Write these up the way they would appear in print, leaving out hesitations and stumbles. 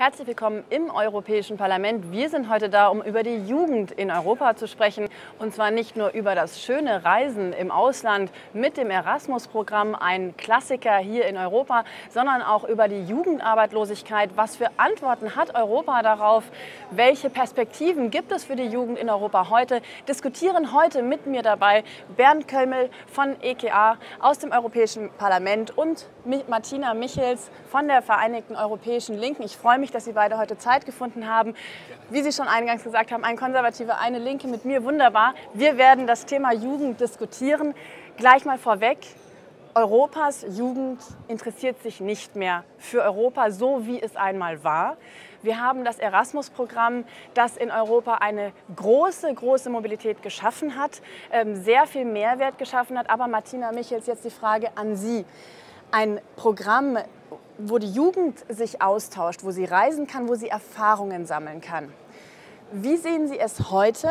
Herzlich willkommen im Europäischen Parlament. Wir sind heute da, um über die Jugend in Europa zu sprechen. Und zwar nicht nur über das schöne Reisen im Ausland mit dem Erasmus-Programm, ein Klassiker hier in Europa, sondern auch über die Jugendarbeitslosigkeit. Was für Antworten hat Europa darauf? Welche Perspektiven gibt es für die Jugend in Europa heute? Diskutieren heute mit mir dabei Bernd Kölmel von EKA aus dem Europäischen Parlament und Martina Michels von der Vereinigten Europäischen Linken. Ich freue mich, dass Sie beide heute Zeit gefunden haben. Wie Sie schon eingangs gesagt haben, ein Konservativer, eine Linke mit mir, wunderbar. Wir werden das Thema Jugend diskutieren. Gleich mal vorweg, Europas Jugend interessiert sich nicht mehr für Europa, so wie es einmal war. Wir haben das Erasmus-Programm, das in Europa eine große Mobilität geschaffen hat, sehr viel Mehrwert geschaffen hat. Aber Martina Michels, jetzt die Frage an Sie. Ein Programm, wo die Jugend sich austauscht, wo sie reisen kann, wo sie Erfahrungen sammeln kann. Wie sehen Sie es heute?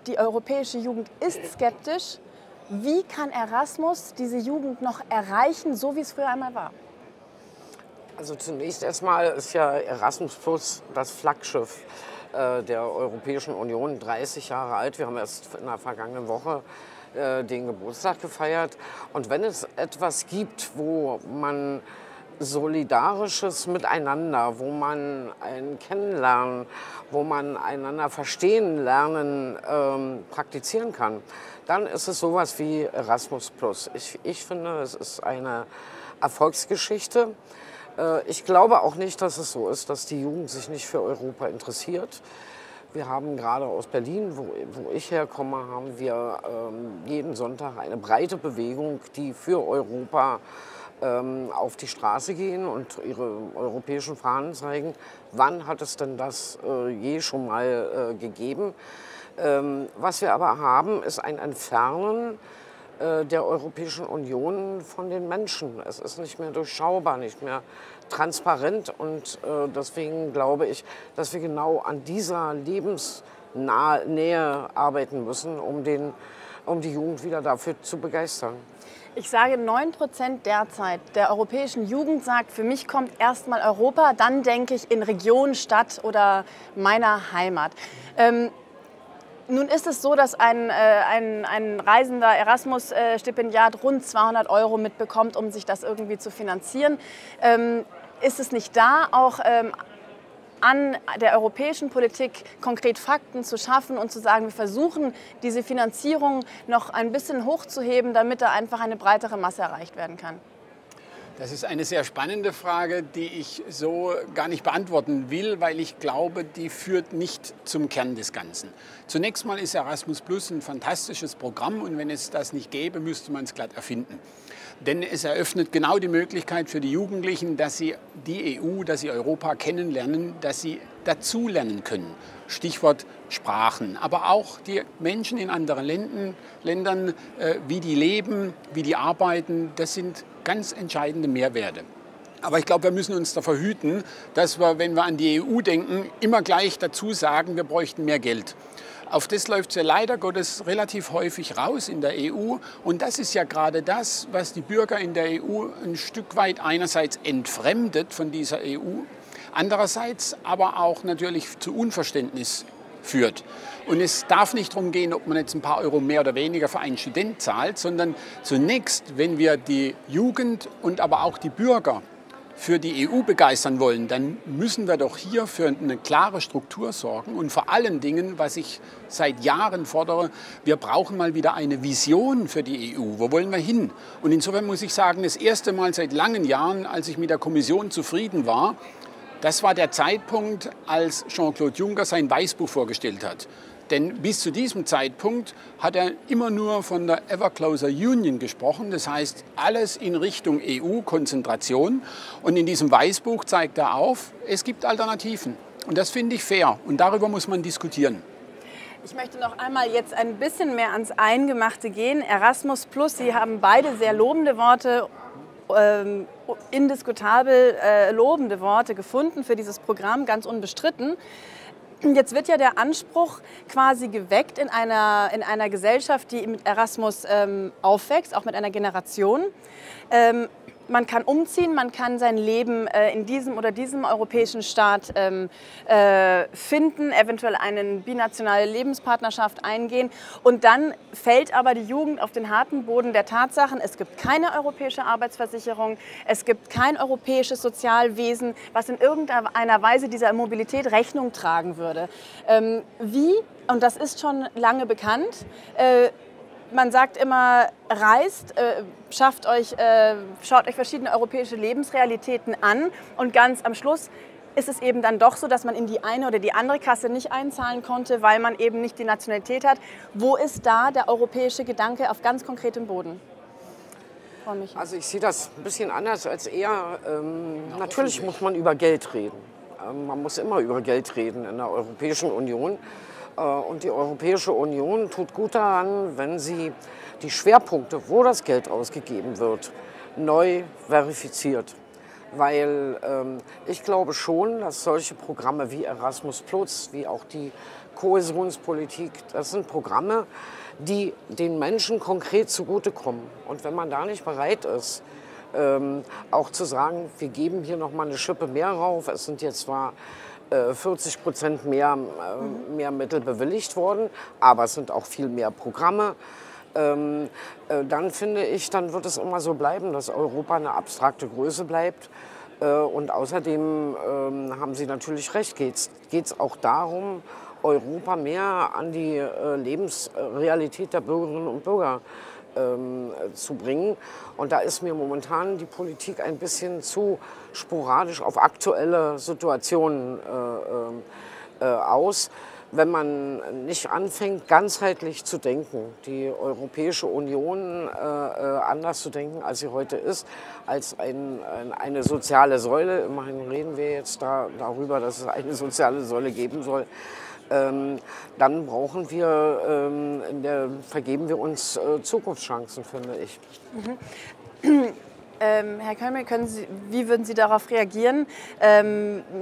Die europäische Jugend ist skeptisch. Wie kann Erasmus diese Jugend noch erreichen, so wie es früher einmal war? Also zunächst erstmal ist ja Erasmus Plus das Flaggschiff der Europäischen Union, 30 Jahre alt. Wir haben erst in der vergangenen Woche den Geburtstag gefeiert. Und wenn es etwas gibt, wo man solidarisches Miteinander, wo man ein Kennenlernen, wo man einander verstehen lernen praktizieren kann, dann ist es sowas wie Erasmus Plus. Ich finde, es ist eine Erfolgsgeschichte. Ich glaube auch nicht, dass es so ist, dass die Jugend sich nicht für Europa interessiert. Wir haben gerade aus Berlin, wo ich herkomme, haben wir jeden Sonntag eine breite Bewegung, die für Europa auf die Straße gehen und ihre europäischen Fahnen zeigen. Wann hat es denn das je schon mal gegeben? Was wir aber haben, ist ein Entfernen der Europäischen Union von den Menschen. Es ist nicht mehr durchschaubar, nicht mehr transparent und deswegen glaube ich, dass wir genau an dieser Lebensnähe arbeiten müssen, um die Jugend wieder dafür zu begeistern. Ich sage, 9% derzeit der europäischen Jugend sagt, für mich kommt erstmal Europa, dann denke ich in Region, Stadt oder meiner Heimat. Nun ist es so, dass ein reisender Erasmus-Stipendiat rund 200 € mitbekommt, um sich das irgendwie zu finanzieren. Ist es nicht da, auch an der europäischen Politik konkret Fakten zu schaffen und zu sagen, wir versuchen, diese Finanzierung noch ein bisschen hochzuheben, damit da einfach eine breitere Masse erreicht werden kann? Das ist eine sehr spannende Frage, die ich so gar nicht beantworten will, weil ich glaube, die führt nicht zum Kern des Ganzen. Zunächst mal ist Erasmus Plus ein fantastisches Programm und wenn es das nicht gäbe, müsste man es glatt erfinden. Denn es eröffnet genau die Möglichkeit für die Jugendlichen, dass sie die EU, dass sie Europa kennenlernen, dass sie dazulernen können. Stichwort Sprachen, aber auch die Menschen in anderen Ländern, wie die leben, wie die arbeiten, das sind ganz entscheidende Mehrwerte. Aber ich glaube, wir müssen uns davor hüten, dass wir, wenn wir an die EU denken, immer gleich dazu sagen, wir bräuchten mehr Geld. Auf das läuft es ja leider Gottes relativ häufig raus in der EU. Und das ist ja gerade das, was die Bürger in der EU ein Stück weit einerseits entfremdet von dieser EU, andererseits aber auch natürlich zu Unverständnis führt. Und es darf nicht darum gehen, ob man jetzt ein paar Euro mehr oder weniger für einen Student zahlt, sondern zunächst, wenn wir die Jugend und aber auch die Bürger für die EU begeistern wollen, dann müssen wir doch hier für eine klare Struktur sorgen. Und vor allen Dingen, was ich seit Jahren fordere, wir brauchen mal wieder eine Vision für die EU. Wo wollen wir hin? Und insofern muss ich sagen, das erste Mal seit langen Jahren, als ich mit der Kommission zufrieden war, das war der Zeitpunkt, als Jean-Claude Juncker sein Weißbuch vorgestellt hat. Denn bis zu diesem Zeitpunkt hat er immer nur von der Ever Closer Union gesprochen. Das heißt, alles in Richtung EU-Konzentration. Und in diesem Weißbuch zeigt er auf, es gibt Alternativen. Und das finde ich fair. Und darüber muss man diskutieren. Ich möchte noch einmal jetzt ein bisschen mehr ans Eingemachte gehen. Erasmus Plus, Sie haben beide sehr lobende Worte, indiskutabel lobende Worte gefunden für dieses Programm, ganz unbestritten. Jetzt wird ja der Anspruch quasi geweckt in einer Gesellschaft, die mit Erasmus aufwächst, auch mit einer Generation. man kann umziehen, man kann sein Leben in diesem oder diesem europäischen Staat finden, eventuell eine binationale Lebenspartnerschaft eingehen. Und dann fällt aber die Jugend auf den harten Boden der Tatsachen. Es gibt keine europäische Arbeitsversicherung, es gibt kein europäisches Sozialwesen, was in irgendeiner Weise dieser Mobilität Rechnung tragen würde. Wie, und das ist schon lange bekannt, man sagt immer, reist, schaut euch verschiedene europäische Lebensrealitäten an und ganz am Schluss ist es eben dann doch so, dass man in die eine oder die andere Kasse nicht einzahlen konnte, weil man eben nicht die Nationalität hat. Wo ist da der europäische Gedanke auf ganz konkretem Boden? Also ich sehe das ein bisschen anders als er. Natürlich muss man über Geld reden. Man muss immer über Geld reden in der Europäischen Union. Und die Europäische Union tut gut daran, wenn sie die Schwerpunkte, wo das Geld ausgegeben wird, neu verifiziert. Weil ich glaube schon, dass solche Programme wie Erasmus+, wie auch die Kohäsionspolitik, das sind Programme, die den Menschen konkret zugutekommen. Und wenn man da nicht bereit ist, auch zu sagen, wir geben hier noch mal eine Schippe mehr rauf, es sind jetzt zwar 40% mehr Mittel bewilligt worden, aber es sind auch viel mehr Programme. Dann finde ich, dann wird es immer so bleiben, dass Europa eine abstrakte Größe bleibt. Und außerdem haben Sie natürlich recht, geht es auch darum, Europa mehr an die Lebensrealität der Bürgerinnen und Bürger zu bringen. Und da ist mir momentan die Politik ein bisschen zu sporadisch auf aktuelle Situationen aus, wenn man nicht anfängt, ganzheitlich zu denken, die Europäische Union anders zu denken, als sie heute ist, als eine soziale Säule. Immerhin reden wir jetzt darüber, dass es eine soziale Säule geben soll. Dann vergeben wir uns Zukunftschancen, finde ich. Herr Kölmel, wie würden Sie darauf reagieren?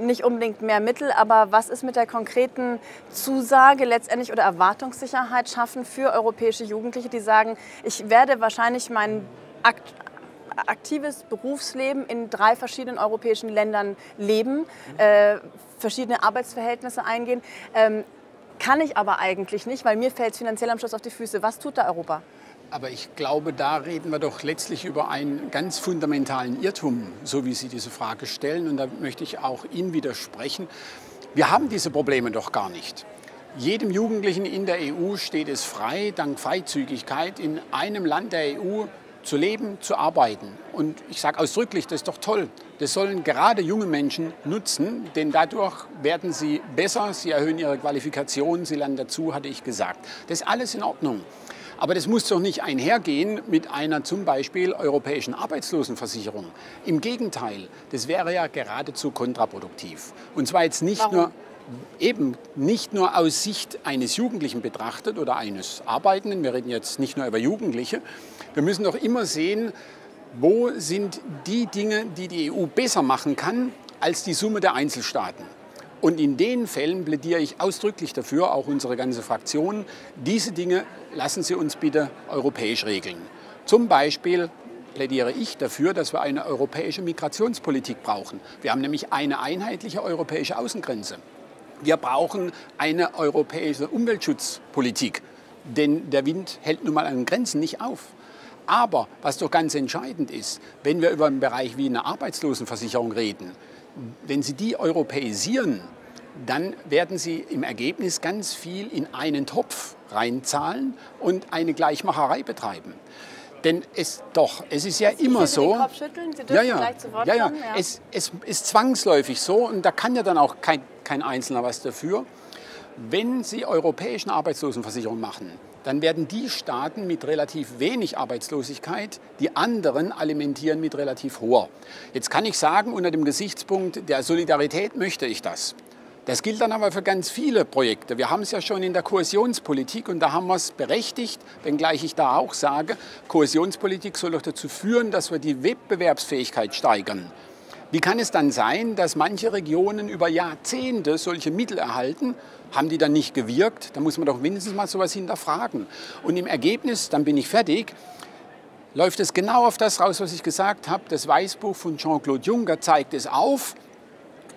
Nicht unbedingt mehr Mittel, aber was ist mit der konkreten Zusage letztendlich oder Erwartungssicherheit schaffen für europäische Jugendliche, die sagen, ich werde wahrscheinlich mein aktives Berufsleben in 3 verschiedenen europäischen Ländern leben, verschiedene Arbeitsverhältnisse eingehen, kann ich aber eigentlich nicht, weil mir fällt es finanziell am Schluss auf die Füße. Was tut da Europa? Aber ich glaube, da reden wir doch letztlich über einen ganz fundamentalen Irrtum, so wie Sie diese Frage stellen. Und da möchte ich auch Ihnen widersprechen. Wir haben diese Probleme doch gar nicht. Jedem Jugendlichen in der EU steht es frei, dank Freizügigkeit in einem Land der EU zu leben, zu arbeiten. Und ich sage ausdrücklich, das ist doch toll. Das sollen gerade junge Menschen nutzen, denn dadurch werden sie besser, sie erhöhen ihre Qualifikation, sie lernen dazu, hatte ich gesagt. Das ist alles in Ordnung. Aber das muss doch nicht einhergehen mit einer zum Beispiel europäischen Arbeitslosenversicherung. Im Gegenteil, das wäre ja geradezu kontraproduktiv. Und zwar jetzt nicht nur aus Sicht eines Jugendlichen betrachtet oder eines Arbeitenden, wir reden jetzt nicht nur über Jugendliche, wir müssen doch immer sehen, wo sind die Dinge, die die EU besser machen kann als die Summe der Einzelstaaten. Und in den Fällen plädiere ich ausdrücklich dafür, auch unsere ganze Fraktion, diese Dinge lassen Sie uns bitte europäisch regeln. Zum Beispiel plädiere ich dafür, dass wir eine europäische Migrationspolitik brauchen. Wir haben nämlich eine einheitliche europäische Außengrenze. Wir brauchen eine europäische Umweltschutzpolitik, denn der Wind hält nun mal an den Grenzen nicht auf. Aber was doch ganz entscheidend ist, wenn wir über einen Bereich wie eine Arbeitslosenversicherung reden, wenn Sie die europäisieren, dann werden Sie im Ergebnis ganz viel in einen Topf reinzahlen und eine Gleichmacherei betreiben. Denn es ist ja immer so. Den Kopf schütteln? Sie dürfen gleich zu Wort kommen. Ja. Es ist zwangsläufig so und da kann ja dann auch kein Einzelner was dafür. Wenn Sie europäischen Arbeitslosenversicherung machen, dann werden die Staaten mit relativ wenig Arbeitslosigkeit die anderen alimentieren mit relativ hoher. Jetzt kann ich sagen, unter dem Gesichtspunkt der Solidarität möchte ich das. Das gilt dann aber für ganz viele Projekte. Wir haben es ja schon in der Kohäsionspolitik und da haben wir es berechtigt, wenngleich ich da auch sage, Kohäsionspolitik soll doch dazu führen, dass wir die Wettbewerbsfähigkeit steigern. Wie kann es dann sein, dass manche Regionen über Jahrzehnte solche Mittel erhalten? Haben die dann nicht gewirkt? Da muss man doch mindestens mal sowas hinterfragen. Und im Ergebnis, dann bin ich fertig, läuft es genau auf das raus, was ich gesagt habe. Das Weißbuch von Jean-Claude Juncker zeigt es auf.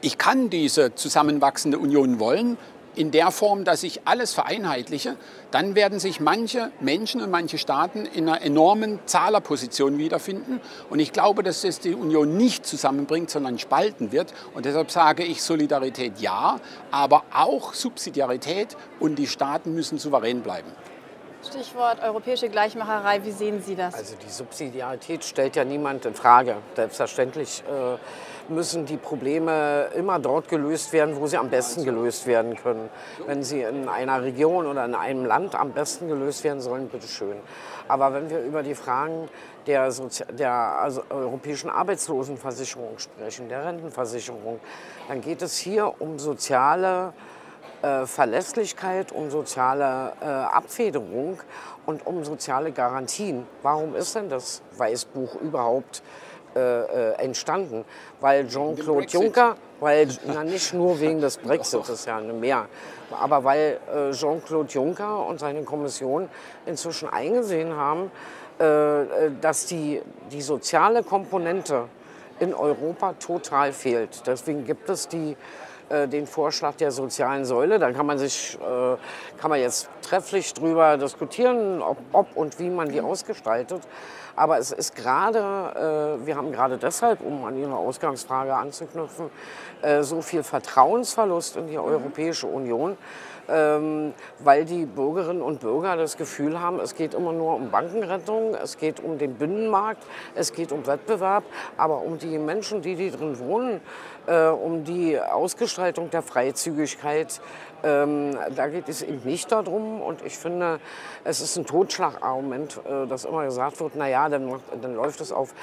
Ich kann diese zusammenwachsende Union wollen, in der Form, dass ich alles vereinheitliche, dann werden sich manche Menschen und manche Staaten in einer enormen Zahlerposition wiederfinden. Und ich glaube, dass das die Union nicht zusammenbringt, sondern spalten wird. Und deshalb sage ich Solidarität ja, aber auch Subsidiarität, und die Staaten müssen souverän bleiben. Stichwort europäische Gleichmacherei, wie sehen Sie das? Also die Subsidiarität stellt ja niemand in Frage. Selbstverständlich müssen die Probleme immer dort gelöst werden, wo sie am besten gelöst werden können. Wenn sie in einer Region oder in einem Land am besten gelöst werden sollen, bitteschön. Aber wenn wir über die Fragen der europäischen Arbeitslosenversicherung sprechen, der Rentenversicherung, dann geht es hier um soziale Verlässlichkeit, um soziale Abfederung und um soziale Garantien. Warum ist denn das Weißbuch überhaupt entstanden? Weil Jean-Claude Juncker, nicht nur wegen des Brexit, das ist ja mehr, aber weil Jean-Claude Juncker und seine Kommission inzwischen eingesehen haben, dass die soziale Komponente in Europa total fehlt. Deswegen gibt es den Vorschlag der sozialen Säule. Da kann man jetzt trefflich drüber diskutieren, ob und wie man die ausgestaltet. Aber es ist gerade, wir haben gerade deshalb, um an Ihre Ausgangsfrage anzuknüpfen, so viel Vertrauensverlust in die Europäische Union, weil die Bürgerinnen und Bürger das Gefühl haben, es geht immer nur um Bankenrettung, es geht um den Binnenmarkt, es geht um Wettbewerb, aber um die Menschen, die drin wohnen, um die Ausgestaltung der Freizügigkeit, da geht es eben nicht darum. Und ich finde, es ist ein Totschlagargument, dass immer gesagt wird, naja, dann läuft es auf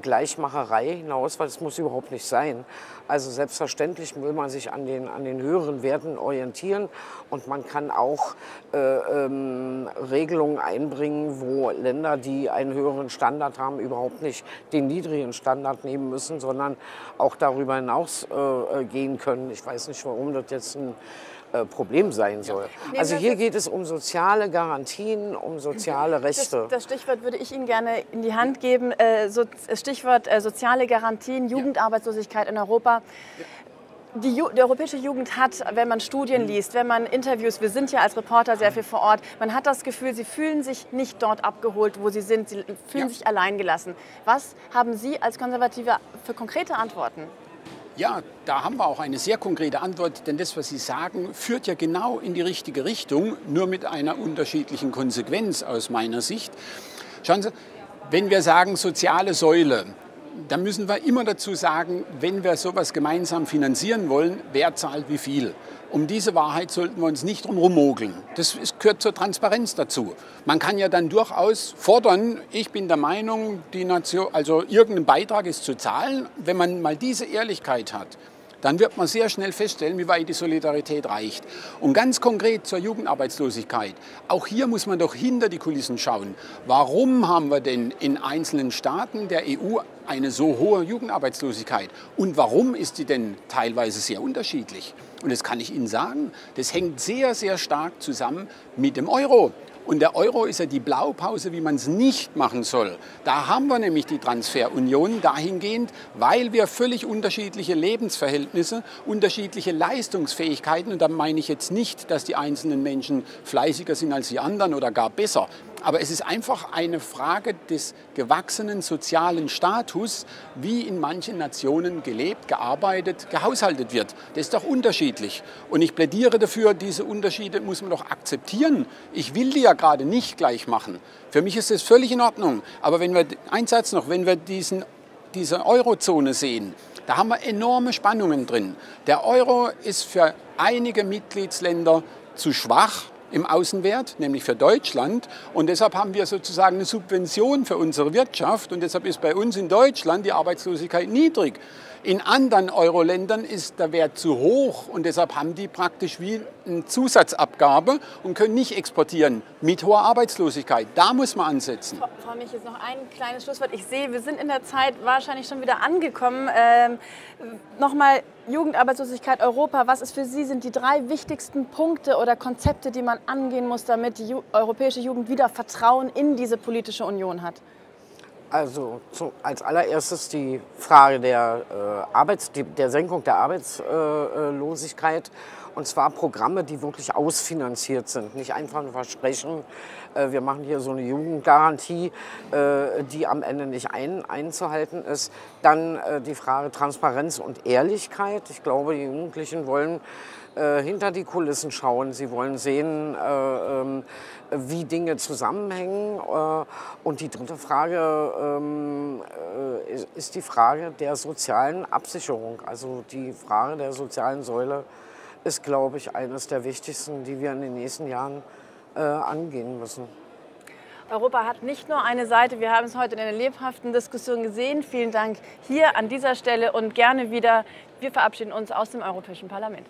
Gleichmacherei hinaus, weil es muss überhaupt nicht sein. Also selbstverständlich will man sich an den höheren Werten orientieren, und man kann auch Regelungen einbringen, wo Länder, die einen höheren Standard haben, überhaupt nicht den niedrigen Standard nehmen müssen, sondern auch darüber hinaus gehen können. Ich weiß nicht, warum das jetzt ein Problem sein soll. Also hier geht es um soziale Garantien, um soziale Rechte. Das Stichwort würde ich Ihnen gerne in die Hand geben. Stichwort soziale Garantien, Jugendarbeitslosigkeit in Europa. Die europäische Jugend hat, wenn man Studien liest, wenn man Interviews, wir sind ja als Reporter sehr viel vor Ort, man hat das Gefühl, sie fühlen sich nicht dort abgeholt, wo sie sind, sie fühlen sich alleingelassen. Was haben Sie als Konservative für konkrete Antworten? Ja, da haben wir auch eine sehr konkrete Antwort, denn das, was Sie sagen, führt ja genau in die richtige Richtung, nur mit einer unterschiedlichen Konsequenz aus meiner Sicht. Schauen Sie, wenn wir sagen soziale Säule, dann müssen wir immer dazu sagen, wenn wir sowas gemeinsam finanzieren wollen, wer zahlt wie viel. Um diese Wahrheit sollten wir uns nicht drum rummogeln. Das gehört zur Transparenz dazu. Man kann ja dann durchaus fordern, ich bin der Meinung, die Nation, also irgendein Beitrag ist zu zahlen. Wenn man mal diese Ehrlichkeit hat, dann wird man sehr schnell feststellen, wie weit die Solidarität reicht. Und ganz konkret zur Jugendarbeitslosigkeit. Auch hier muss man doch hinter die Kulissen schauen. Warum haben wir denn in einzelnen Staaten der EU eine so hohe Jugendarbeitslosigkeit? Und warum ist sie denn teilweise sehr unterschiedlich? Und das kann ich Ihnen sagen, das hängt sehr, sehr stark zusammen mit dem Euro. Und der Euro ist ja die Blaupause, wie man es nicht machen soll. Da haben wir nämlich die Transferunion dahingehend, weil wir völlig unterschiedliche Lebensverhältnisse, unterschiedliche Leistungsfähigkeiten, und da meine ich jetzt nicht, dass die einzelnen Menschen fleißiger sind als die anderen oder gar besser. Aber es ist einfach eine Frage des gewachsenen sozialen Status, wie in manchen Nationen gelebt, gearbeitet, gehaushaltet wird. Das ist doch unterschiedlich. Und ich plädiere dafür, diese Unterschiede muss man doch akzeptieren. Ich will die ja gerade nicht gleich machen. Für mich ist das völlig in Ordnung. Aber wenn wir, ein Satz noch, wenn wir diese Eurozone sehen, da haben wir enorme Spannungen drin. Der Euro ist für einige Mitgliedsländer zu schwach im Außenwert, nämlich für Deutschland. Und deshalb haben wir sozusagen eine Subvention für unsere Wirtschaft. Und deshalb ist bei uns in Deutschland die Arbeitslosigkeit niedrig. In anderen Euro-Ländern ist der Wert zu hoch, und deshalb haben die praktisch wie eine Zusatzabgabe und können nicht exportieren mit hoher Arbeitslosigkeit. Da muss man ansetzen. Frau Mich, jetzt noch ein kleines Schlusswort. Ich sehe, wir sind in der Zeit wahrscheinlich schon wieder angekommen. Nochmal Jugendarbeitslosigkeit Europa. Was ist für Sie sind die 3 wichtigsten Punkte oder Konzepte, die man angehen muss, damit die europäische Jugend wieder Vertrauen in diese politische Union hat? Also als allererstes die Frage der Senkung der Arbeitslosigkeit. Und zwar Programme, die wirklich ausfinanziert sind. Nicht einfach ein Versprechen, wir machen hier so eine Jugendgarantie, die am Ende nicht einzuhalten ist. Dann die Frage Transparenz und Ehrlichkeit. Ich glaube, die Jugendlichen wollen hinter die Kulissen schauen. Sie wollen sehen, wie Dinge zusammenhängen. Und die dritte Frage ist die Frage der sozialen Absicherung. Also die Frage der sozialen Säule ist, glaube ich, eines der wichtigsten, die wir in den nächsten Jahren angehen müssen. Europa hat nicht nur eine Seite, wir haben es heute in einer lebhaften Diskussion gesehen. Vielen Dank hier an dieser Stelle und gerne wieder. Wir verabschieden uns aus dem Europäischen Parlament.